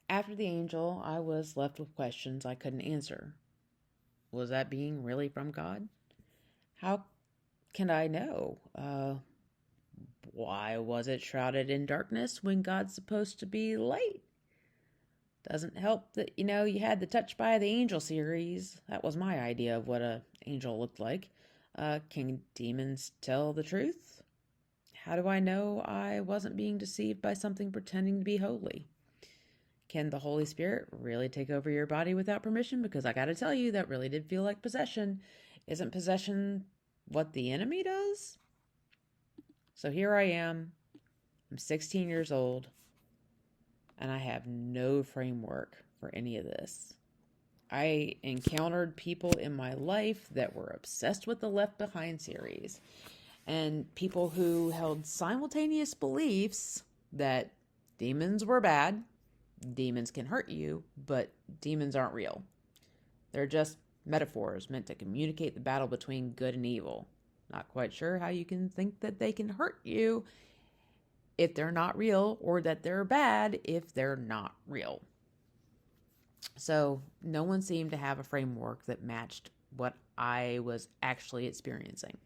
After the angel, I was left with questions I couldn't answer. Was that being really from God? How can I know? Why was it shrouded in darkness when God's supposed to be light? Doesn't help that, you had the Touched by the Angel series. That was my idea of what a angel looked like. Can demons tell the truth? How do I know I wasn't being deceived by something pretending to be holy? Can the Holy Spirit really take over your body without permission? Because I gotta tell you, that really did feel like possession. Isn't possession what the enemy does? So here I am. I'm 16 years old, and I have no framework for any of this. I encountered people in my life that were obsessed with the Left Behind series, and people who held simultaneous beliefs that demons were bad, demons can hurt you, but demons aren't real. They're just metaphors meant to communicate the battle between good and evil. Not quite sure how you can think that they can hurt you if they're not real, or that they're bad if they're not real. So no one seemed to have a framework that matched what I was actually experiencing.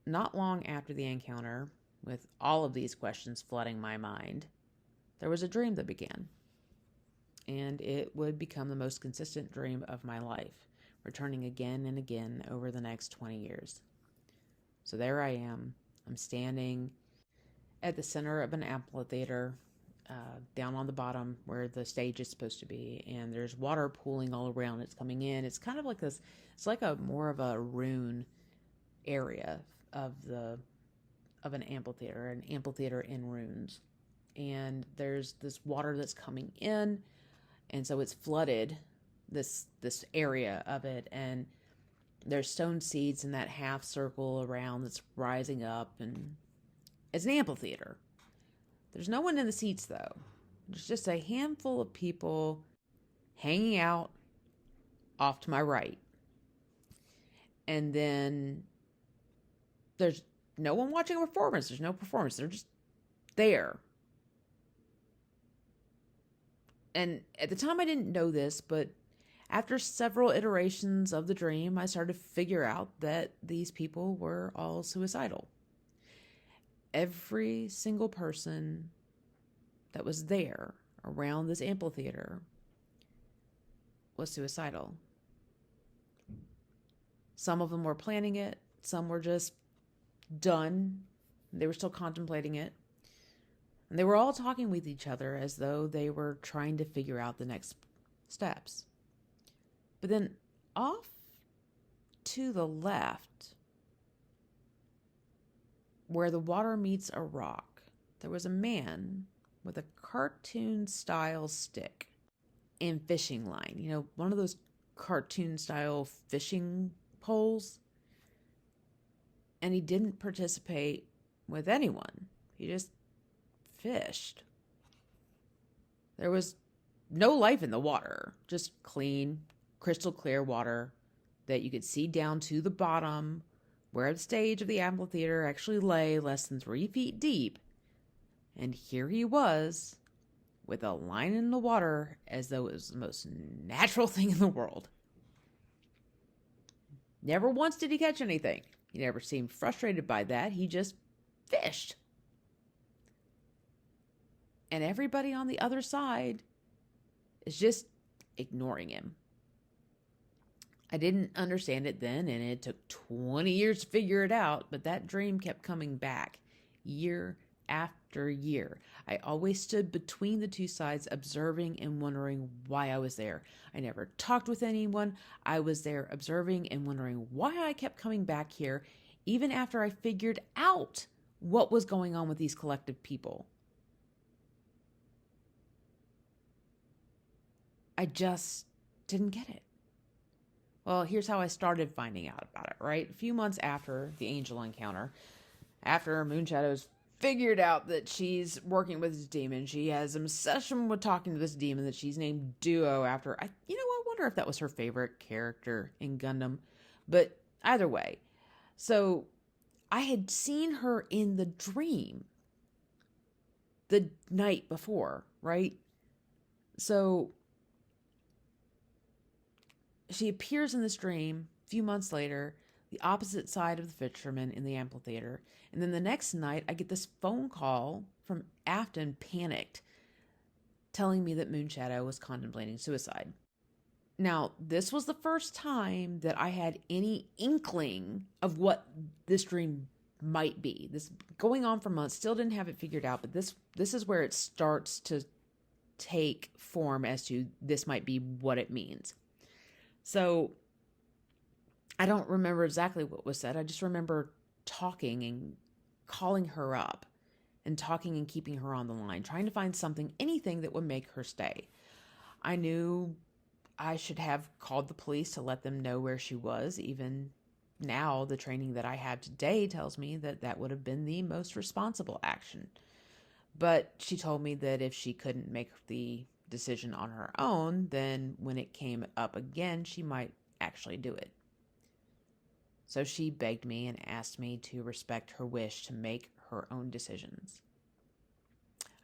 Not long after the encounter, with all of these questions flooding my mind, there was a dream that began. And it would become the most consistent dream of my life, returning again and again over the next 20 years. So there I am. I'm standing at the center of an amphitheater, down on the bottom where the stage is supposed to be, and there's water pooling all around. It's coming in. It's kind of like this. It's like a more of a rune area of an amphitheater in runes. And there's this water that's coming in, and so it's flooded this area of it, and there's stone seeds in that half circle around that's rising up, and it's an amphitheater. There's no one in the seats, though. There's just a handful of people hanging out off to my right. And then there's no one watching a performance. There's no performance. They're just there. And at the time I didn't know this, but after several iterations of the dream, I started to figure out that these people were all suicidal. Every single person that was there around this amphitheater was suicidal. Some of them were planning it. Some were just done. They were still contemplating it. And they were all talking with each other as though they were trying to figure out the next steps. But then off to the left, where the water meets a rock, there was a man with a cartoon-style stick and fishing line. One of those cartoon-style fishing poles. And he didn't participate with anyone. He just fished. There was no life in the water, just clean, crystal clear water that you could see down to the bottom, where the stage of the amphitheater actually lay less than 3 feet deep. And here he was, with a line in the water as though it was the most natural thing in the world. Never once did he catch anything. He never seemed frustrated by that. He just fished. And everybody on the other side is just ignoring him. I didn't understand it then, and it took 20 years to figure it out, but that dream kept coming back year after year. I always stood between the two sides, observing and wondering why I was there. I never talked with anyone. I was there observing and wondering why I kept coming back here, even after I figured out what was going on with these collective people. I just didn't get it. Well, here's how I started finding out about it, right? A few months after the angel encounter, after Moonshadow's figured out that she's working with this demon, she has an obsession with talking to this demon that she's named Duo after. I wonder if that was her favorite character in Gundam. But either way, so I had seen her in the dream. the night before, right? So she appears in this dream a few months later, the opposite side of the fisherman in the amphitheater. And then the next night, I get this phone call from Afton, panicked, telling me that Moonshadow was contemplating suicide. Now, this was the first time that I had any inkling of what this dream might be. This going on for months, still didn't have it figured out, but this is where it starts to take form as to this might be what it means. So I don't remember exactly what was said. I just remember talking and calling her up and talking and keeping her on the line, trying to find something, anything that would make her stay. I knew I should have called the police to let them know where she was. Even now, the training that I have today tells me that that would have been the most responsible action. But she told me that if she couldn't make the decision on her own, then when it came up again, she might actually do it. So she begged me and asked me to respect her wish to make her own decisions.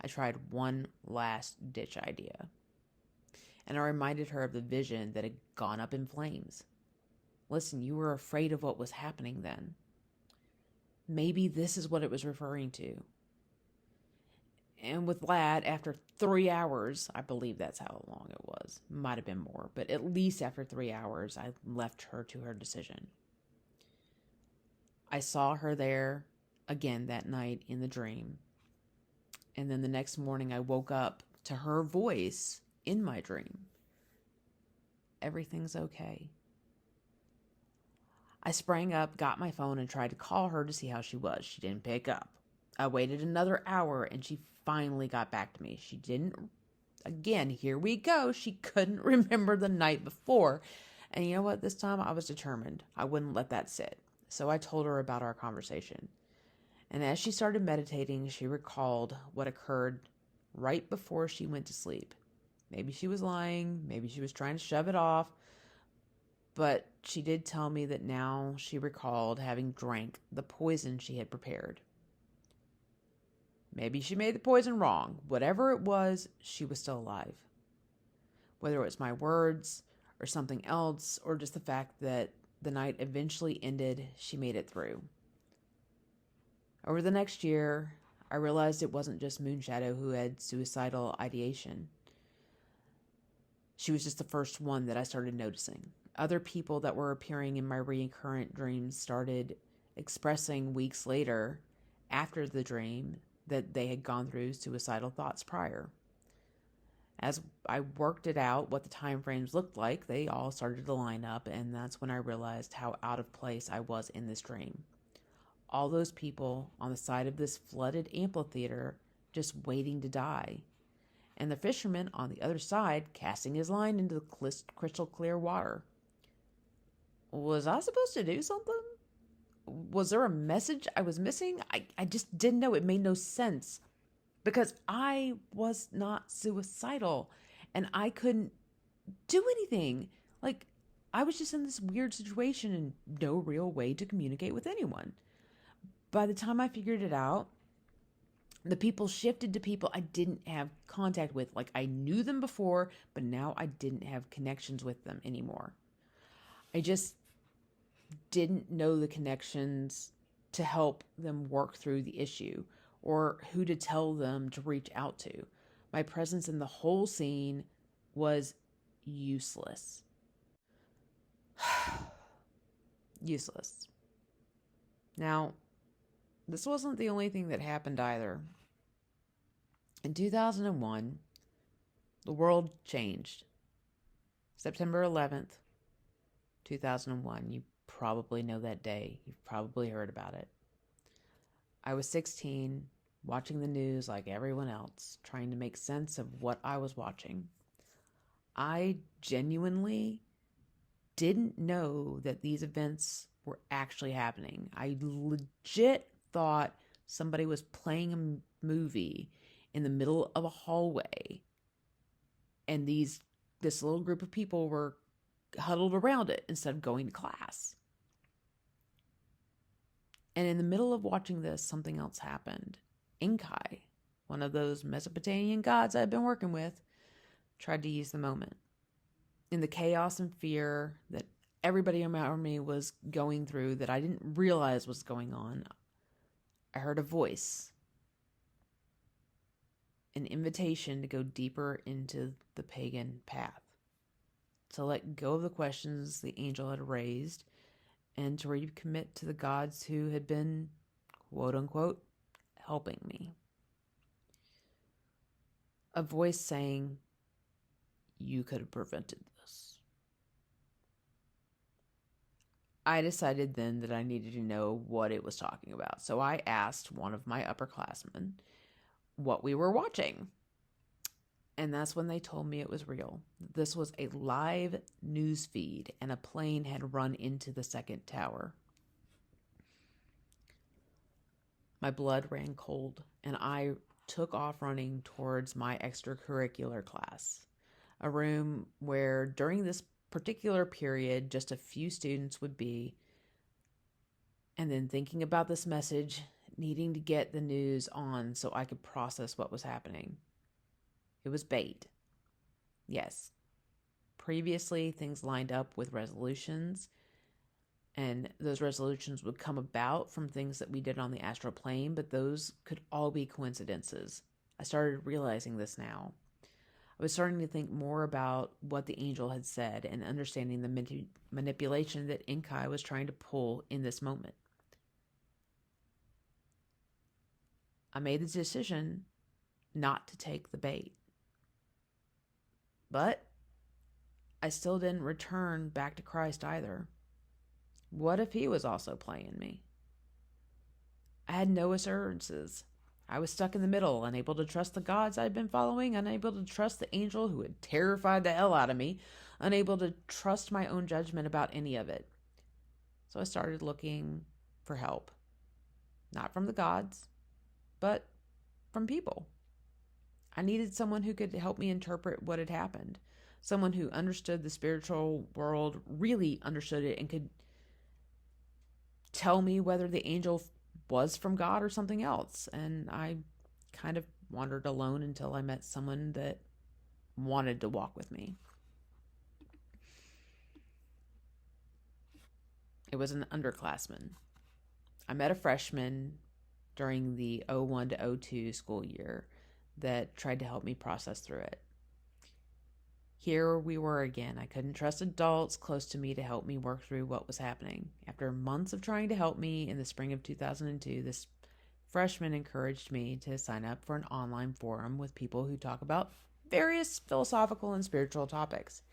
I tried one last ditch idea, and I reminded her of the vision that had gone up in flames. Listen, you were afraid of what was happening then. Maybe this is what it was referring to. And with that, after 3 hours, I believe that's how long it was. Might have been more, but at least after 3 hours, I left her to her decision. I saw her there again that night in the dream. And then the next morning, I woke up to her voice in my dream. Everything's okay. I sprang up, got my phone, and tried to call her to see how she was. She didn't pick up. I waited another hour, and she finally got back to me. She didn't, again, here we go. She couldn't remember the night before. And you know what? This time I was determined. I wouldn't let that sit. So I told her about our conversation. And as she started meditating, she recalled what occurred right before she went to sleep. Maybe she was lying. Maybe she was trying to shove it off. But she did tell me that now she recalled having drank the poison she had prepared. Maybe she made the poison wrong. Whatever it was, she was still alive. Whether it was my words or something else, or just the fact that the night eventually ended, she made it through. Over the next year, I realized it wasn't just Moonshadow who had suicidal ideation. She was just the first one that I started noticing. Other people that were appearing in my recurrent dreams started expressing weeks later, after the dream, that they had gone through suicidal thoughts prior. As I worked it out, what the time frames looked like, they all started to line up, and that's when I realized how out of place I was in this dream. All those people on the side of this flooded amphitheater just waiting to die. And the fisherman on the other side casting his line into the crystal clear water. Was I supposed to do something? Was there a message I was missing? I just didn't know. It made no sense. Because I was not suicidal. And I couldn't do anything. Like, I was just in this weird situation and no real way to communicate with anyone. By the time I figured it out, the people shifted to people I didn't have contact with. Like, I knew them before, but now I didn't have connections with them anymore. I just didn't know the connections to help them work through the issue or who to tell them to reach out to. My presence in the whole scene was useless. Useless. Now, this wasn't the only thing that happened either. In 2001, the world changed. September 11th, 2001. You probably know that day. You've probably heard about it. I was 16, watching the news like everyone else, trying to make sense of what I was watching. I genuinely didn't know that these events were actually happening. I legit thought somebody was playing a movie in the middle of a hallway, and this little group of people were huddled around it instead of going to class. And in the middle of watching this, something else happened. Inkai, one of those Mesopotamian gods I've been working with, tried to use the moment. In the chaos and fear that everybody around me was going through that I didn't realize was going on, I heard a voice, an invitation to go deeper into the pagan path, to let go of the questions the angel had raised, and to recommit to the gods who had been, quote unquote, helping me. A voice saying, "You could have prevented this." I decided then that I needed to know what it was talking about. So I asked one of my upperclassmen what we were watching. And that's when they told me it was real. This was a live news feed, and a plane had run into the second tower. My blood ran cold, and I took off running towards my extracurricular class, a room where during this particular period just a few students would be, and then thinking about this message, needing to get the news on so I could process what was happening. It was bait. Yes. Previously, things lined up with resolutions, and those resolutions would come about from things that we did on the astral plane, but those could all be coincidences. I started realizing this now. I was starting to think more about what the angel had said and understanding the manipulation that Inkai was trying to pull in this moment. I made the decision not to take the bait. But I still didn't return back to Christ either. What if he was also playing me? I had no assurances. I was stuck in the middle, unable to trust the gods I'd been following, unable to trust the angel who had terrified the hell out of me, unable to trust my own judgment about any of it. So I started looking for help. Not from the gods, but from people. I needed someone who could help me interpret what had happened. Someone who understood the spiritual world, really understood it, and could tell me whether the angel was from God or something else. And I kind of wandered alone until I met someone that wanted to walk with me. It was an underclassman. I met a freshman during the 01 to 02 school year that tried to help me process through it. Here we were again. I couldn't trust adults close to me to help me work through what was happening. After months of trying to help me, in the spring of 2002, this freshman encouraged me to sign up for an online forum with people who talk about various philosophical and spiritual topics.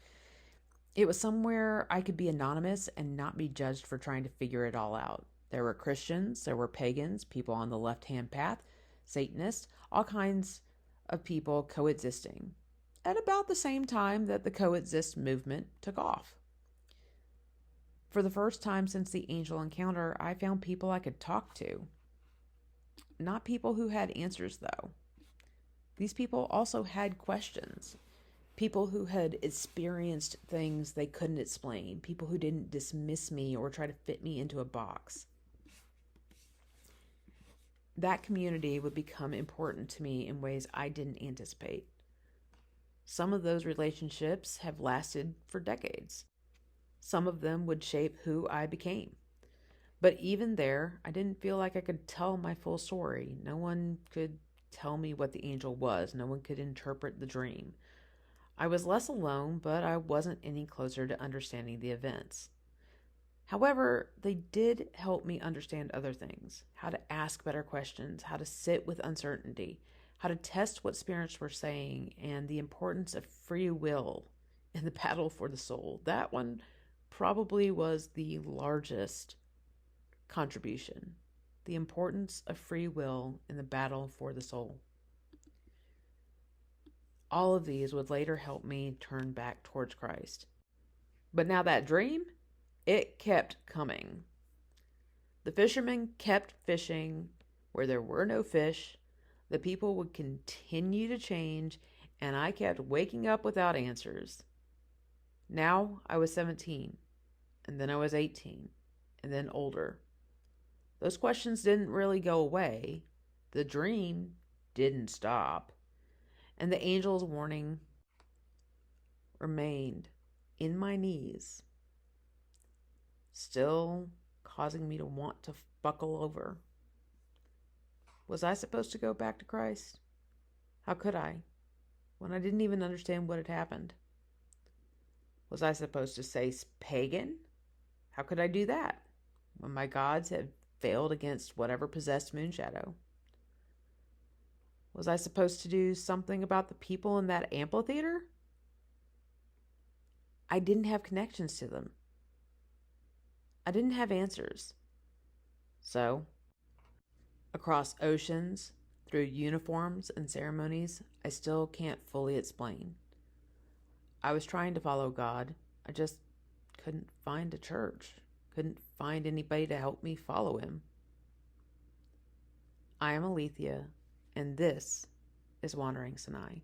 It was somewhere I could be anonymous and not be judged for trying to figure it all out. There were Christians, there were pagans, people on the left-hand path, Satanists, all kinds of people coexisting at about the same time that the coexist movement took off. For the first time since the angel encounter, I found people I could talk to. Not people who had answers, though. These people also had questions. People who had experienced things they couldn't explain. People who didn't dismiss me or try to fit me into a box. That community would become important to me in ways I didn't anticipate. Some of those relationships have lasted for decades. Some of them would shape who I became. But even there, I didn't feel like I could tell my full story. No one could tell me what the angel was. No one could interpret the dream. I was less alone, but I wasn't any closer to understanding the events. However, they did help me understand other things, how to ask better questions, how to sit with uncertainty, how to test what spirits were saying, and the importance of free will in the battle for the soul. That one probably was the largest contribution, the importance of free will in the battle for the soul. All of these would later help me turn back towards Christ. But now that dream, it kept coming. The fishermen kept fishing where there were no fish. The people would continue to change, and I kept waking up without answers. Now I was 17, and then I was 18, and then older. Those questions didn't really go away. The dream didn't stop, and the angel's warning remained in my knees, still causing me to want to buckle over. Was I supposed to go back to Christ? How could I, when I didn't even understand what had happened? Was I supposed to say pagan? How could I do that when my gods had failed against whatever possessed Moonshadow? Was I supposed to do something about the people in that amphitheater? I didn't have connections to them. I didn't have answers. So, across oceans, through uniforms and ceremonies, I still can't fully explain. I was trying to follow God. I just couldn't find a church. Couldn't find anybody to help me follow him. I am Alethea, and this is Wandering Sinai.